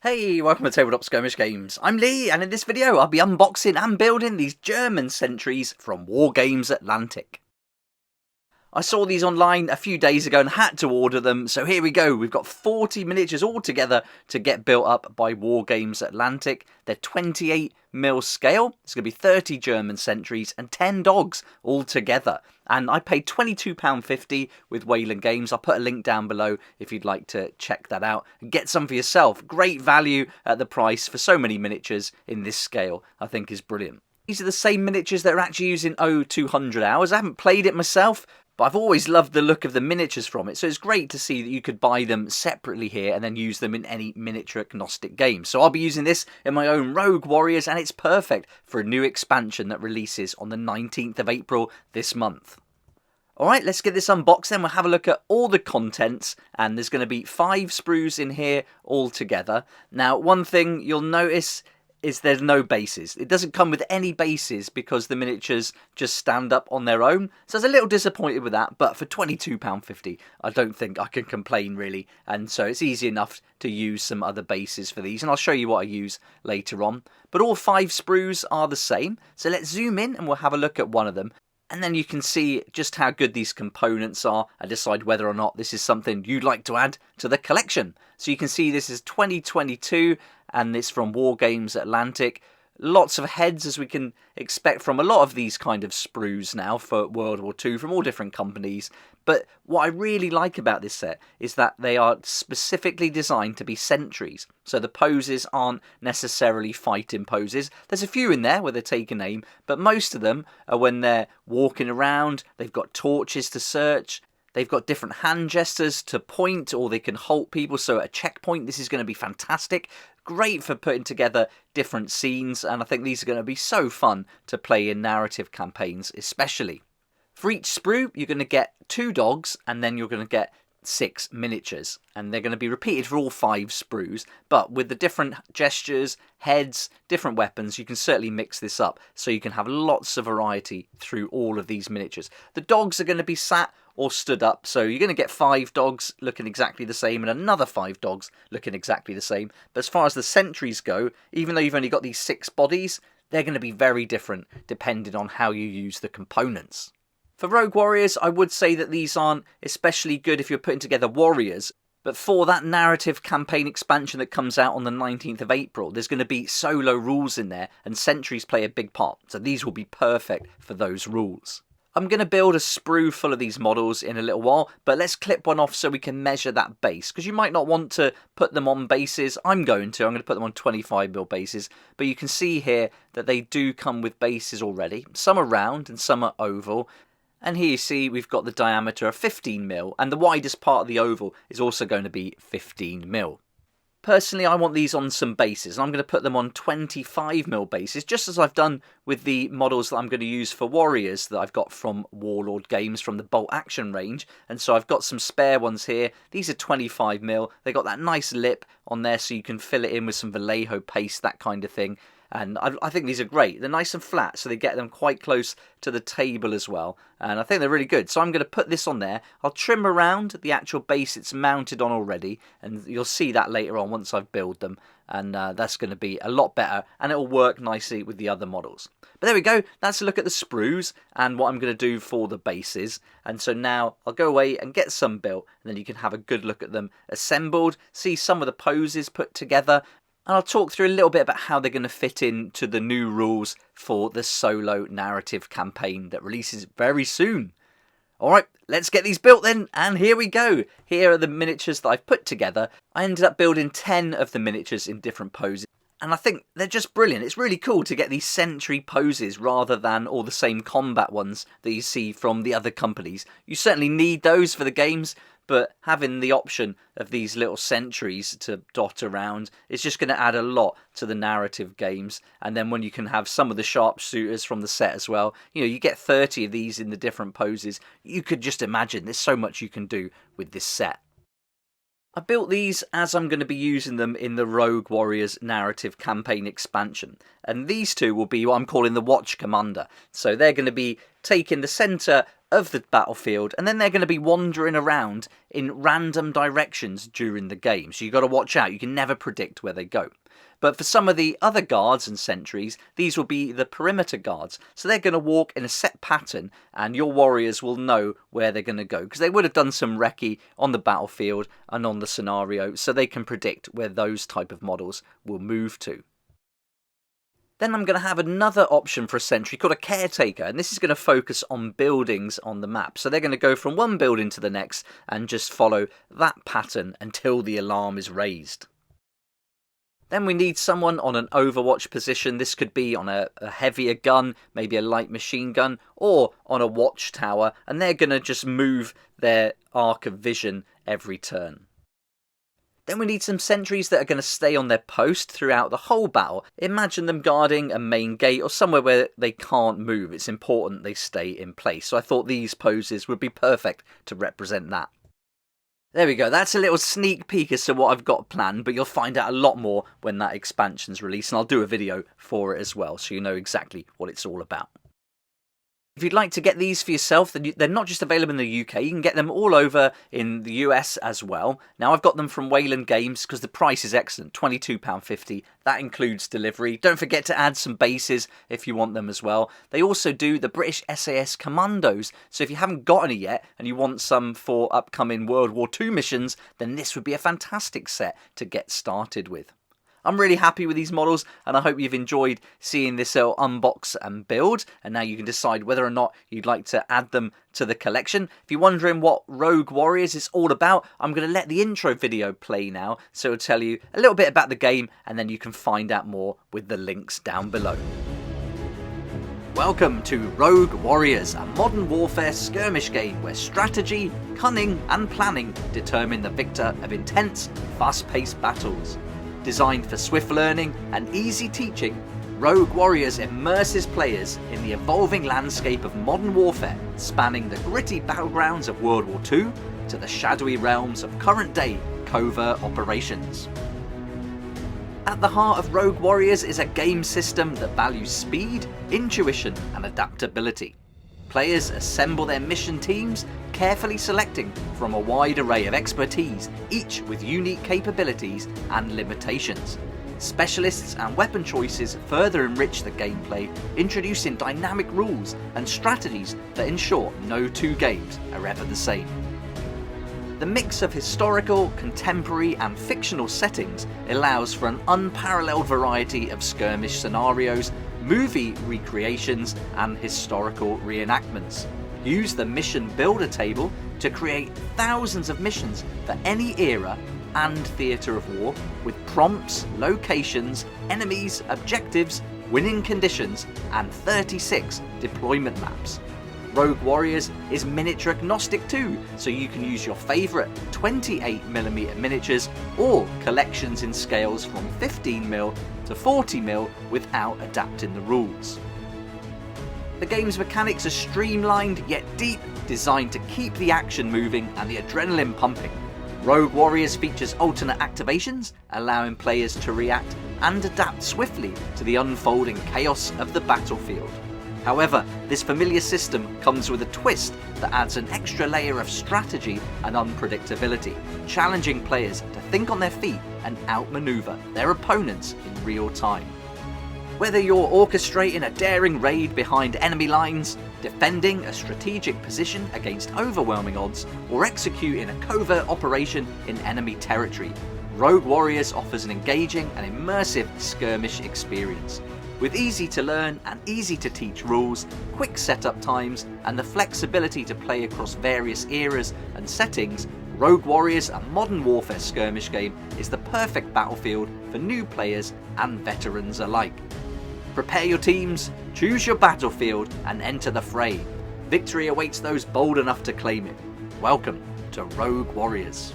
Hey, welcome to Tabletop Skirmish Games. I'm Lee, and in this video I'll be unboxing and building these German Sentries from Wargames Atlantic. I saw these online a few days ago and had to order them, so here we go. We've got 40 miniatures all together to get built up by Wargames Atlantic. They're 28mm scale. There's going to be 30 German Sentries and 10 dogs all together. And I paid £22.50 with Wayland Games. I'll put a link down below if you'd like to check that out and get some for yourself. Great value at the price for so many miniatures in this scale, I think is brilliant. These are the same miniatures that are actually used in 0200 hours. I haven't played it myself, but I've always loved the look of the miniatures from it, so it's great to see that you could buy them separately here and then use them in any miniature agnostic game. So I'll be using this in my own Rogue Warriors, and it's perfect for a new expansion that releases on the 19th of April this month. Alright, let's get this unboxed then. We'll have a look at all the contents, and there's going to be 5 sprues in here all together. Now, one thing you'll notice is there's no bases. It doesn't come with any bases because the miniatures just stand up on their own. So I was a little disappointed with that, but for £22.50 I don't think I can complain really, and so it's easy enough to use some other bases for these, and I'll show you what I use later on. But all 5 sprues are the same, so let's zoom in and we'll have a look at one of them. And then you can see just how good these components are and decide whether or not this is something you'd like to add to the collection. So you can see this is 2022 and it's from Wargames Atlantic. Lots of heads, as we can expect from a lot of these kind of sprues now for World War II from all different companies. But what I really like about this set is that they are specifically designed to be sentries. So the poses aren't necessarily fighting poses. There's a few in there where they're taking aim, but most of them are when they're walking around, they've got torches to search, they've got different hand gestures to point, or they can halt people. So at a checkpoint, this is going to be fantastic. Great for putting together different scenes, and I think these are going to be so fun to play in narrative campaigns especially. For each sprue, you're going to get 2 dogs, and then you're going to get 6 miniatures, and they're going to be repeated for all 5 sprues, but with the different gestures, heads, different weapons, you can certainly mix this up so you can have lots of variety through all of these miniatures. The dogs are going to be sat or stood up, so you're going to get 5 dogs looking exactly the same and another 5 dogs looking exactly the same. But as far as the sentries go, even though you've only got these 6 bodies, they're going to be very different depending on how you use the components. For Rogue Warriors, I would say that these aren't especially good if you're putting together warriors, but for that narrative campaign expansion that comes out on the 19th of April, there's going to be solo rules in there, and sentries play a big part, so these will be perfect for those rules. I'm going to build a sprue full of these models in a little while, but let's clip one off so we can measure that base, because you might not want to put them on bases. I'm going to put them on 25mm bases, but you can see here that they do come with bases already. Some are round and some are oval. And here you see we've got the diameter of 15mm, and the widest part of the oval is also going to be 15mm. Personally, I want these on some bases, and I'm going to put them on 25mm bases, just as I've done with the models that I'm going to use for Warriors that I've got from Warlord Games from the Bolt Action range. And so I've got some spare ones here. These are 25mm. They got that nice lip on there so you can fill it in with some Vallejo paste, that kind of thing. And I think these are great. They're nice and flat, so they get them quite close to the table as well. And I think they're really good. So I'm going to put this on there. I'll trim around the actual base it's mounted on already, and you'll see that later on once I've built them. And that's going to be a lot better, and it'll work nicely with the other models. But there we go. That's a look at the sprues and what I'm going to do for the bases. And so now I'll go away and get some built, and then you can have a good look at them assembled, see some of the poses put together. And I'll talk through a little bit about how they're going to fit into the new rules for the solo narrative campaign that releases very soon. Alright, let's get these built then, and here we go. Here are the miniatures that I've put together. I ended up building 10 of the miniatures in different poses, and I think they're just brilliant. It's really cool to get these sentry poses rather than all the same combat ones that you see from the other companies. You certainly need those for the games, but having the option of these little sentries to dot around is just going to add a lot to the narrative games. And then when you can have some of the sharpshooters from the set as well, you get 30 of these in the different poses. You could just imagine there's so much you can do with this set. I built these as I'm going to be using them in the Rogue Warriors narrative campaign expansion. And these two will be what I'm calling the Watch Commander. So they're going to be take in the centre of the battlefield, and then they're going to be wandering around in random directions during the game. So you've got to watch out. You can never predict where they go. But for some of the other guards and sentries, these will be the perimeter guards. So they're going to walk in a set pattern, and your warriors will know where they're going to go, because they would have done some recce on the battlefield and on the scenario, so they can predict where those type of models will move to. Then I'm going to have another option for a sentry called a caretaker, and this is going to focus on buildings on the map. So they're going to go from one building to the next and just follow that pattern until the alarm is raised. Then we need someone on an overwatch position. This could be on a heavier gun, maybe a light machine gun, or on a watchtower, and they're going to just move their arc of vision every turn. Then we need some sentries that are going to stay on their post throughout the whole battle. Imagine them guarding a main gate or somewhere where they can't move. It's important they stay in place. So I thought these poses would be perfect to represent that. There we go, that's a little sneak peek as to what I've got planned, but you'll find out a lot more when that expansion's released, and I'll do a video for it as well, so you know exactly what it's all about. If you'd like to get these for yourself, then they're not just available in the UK, you can get them all over in the US as well. Now I've got them from Wayland Games because the price is excellent, £22.50. That includes delivery. Don't forget to add some bases if you want them as well. They also do the British SAS Commandos, so if you haven't got any yet and you want some for upcoming World War II missions, then this would be a fantastic set to get started with. I'm really happy with these models, and I hope you've enjoyed seeing this unbox and build, and now you can decide whether or not you'd like to add them to the collection. If you're wondering what Rogue Warriors is all about, I'm going to let the intro video play now, so it'll tell you a little bit about the game, and then you can find out more with the links down below. Welcome to Rogue Warriors, a modern warfare skirmish game where strategy, cunning and planning determine the victor of intense, fast-paced battles. Designed for swift learning and easy teaching, Rogue Warriors immerses players in the evolving landscape of modern warfare, spanning the gritty battlegrounds of World War II to the shadowy realms of current-day covert operations. At the heart of Rogue Warriors is a game system that values speed, intuition and adaptability. Players assemble their mission teams, carefully selecting from a wide array of expertise, each with unique capabilities and limitations. Specialists and weapon choices further enrich the gameplay, introducing dynamic rules and strategies that ensure no two games are ever the same. The mix of historical, contemporary and fictional settings allows for an unparalleled variety of skirmish scenarios, movie recreations and historical reenactments. Use the mission builder table to create thousands of missions for any era and theatre of war, with prompts, locations, enemies, objectives, winning conditions and 36 deployment maps. Rogue Warriors is miniature agnostic too, so you can use your favourite 28mm miniatures or collections in scales from 15mm to 40mm without adapting the rules. The game's mechanics are streamlined yet deep, designed to keep the action moving and the adrenaline pumping. Rogue Warriors features alternate activations, allowing players to react and adapt swiftly to the unfolding chaos of the battlefield. However, this familiar system comes with a twist that adds an extra layer of strategy and unpredictability, challenging players to think on their feet and outmaneuver their opponents in real time. Whether you're orchestrating a daring raid behind enemy lines, defending a strategic position against overwhelming odds, or executing a covert operation in enemy territory, Rogue Warriors offers an engaging and immersive skirmish experience. With easy to learn and easy to teach rules, quick setup times, and the flexibility to play across various eras and settings, Rogue Warriors, a modern warfare skirmish game, is the perfect battlefield for new players and veterans alike. Prepare your teams, choose your battlefield, and enter the fray. Victory awaits those bold enough to claim it. Welcome to Rogue Warriors.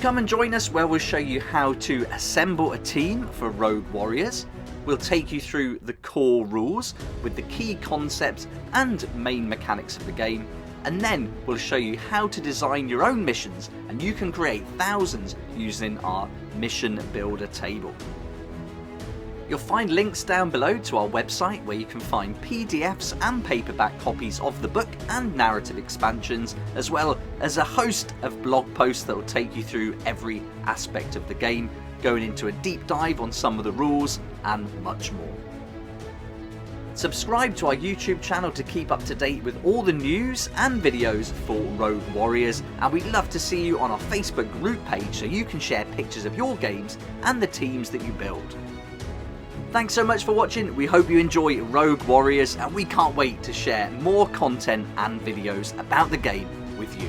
Come and join us where we'll show you how to assemble a team for Rogue Warriors. We'll take you through the core rules with the key concepts and main mechanics of the game, and then we'll show you how to design your own missions, and you can create thousands using our mission builder table. You'll find links down below to our website where you can find PDFs and paperback copies of the book and narrative expansions, as well as a host of blog posts that will take you through every aspect of the game, going into a deep dive on some of the rules and much more. Subscribe to our YouTube channel to keep up to date with all the news and videos for Rogue Warriors, and we'd love to see you on our Facebook group page so you can share pictures of your games and the teams that you build. Thanks so much for watching. We hope you enjoy Rogue Warriors, and we can't wait to share more content and videos about the game with you.